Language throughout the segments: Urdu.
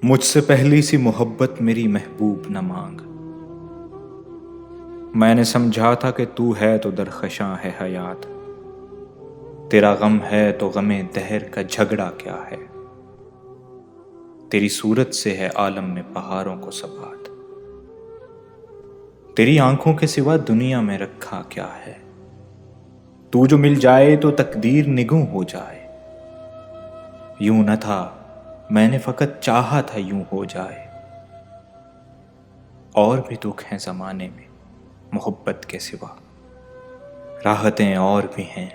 مجھ سے پہلی سی محبت میری محبوب نہ مانگ۔ میں نے سمجھا تھا کہ تو ہے تو درخشاں ہے حیات، تیرا غم ہے تو غم دہر کا جھگڑا کیا ہے، تیری صورت سے ہے عالم میں پہاڑوں کو ثبات، تیری آنکھوں کے سوا دنیا میں رکھا کیا ہے، تو جو مل جائے تو تقدیر نگوں ہو جائے، یوں نہ تھا میں نے فقط چاہا تھا یوں ہو جائے۔ اور بھی دکھ ہیں زمانے میں محبت کے سوا، راحتیں اور بھی ہیں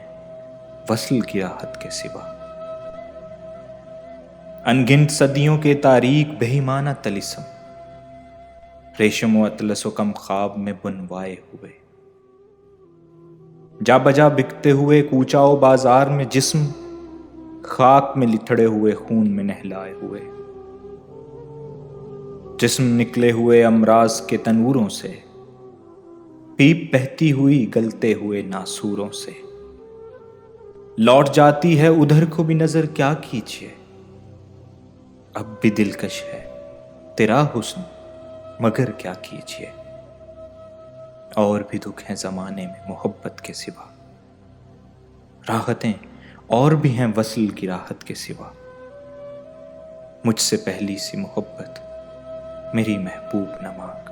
وصل کی راحت کے سوا، انگنت صدیوں کے تاریک بے ایمانہ طلسم، ریشم و اطلس و کم خواب میں بنوائے ہوئے، جا بجا بکتے ہوئے کوچا و بازار میں جسم، خاک میں لتھڑے ہوئے خون میں نہلائے ہوئے، جسم نکلے ہوئے امراض کے تنوروں سے، پیپ بہتی ہوئی گلتے ہوئے ناسوروں سے، لوٹ جاتی ہے ادھر کو بھی نظر کیا کیجیے، اب بھی دلکش ہے تیرا حسن مگر کیا کیجیے۔ اور بھی دکھ ہیں زمانے میں محبت کے سوا، راحتیں اور بھی ہیں وصل کی راحت کے سوا، مجھ سے پہلی سی محبت میری محبوب نہ مانگ۔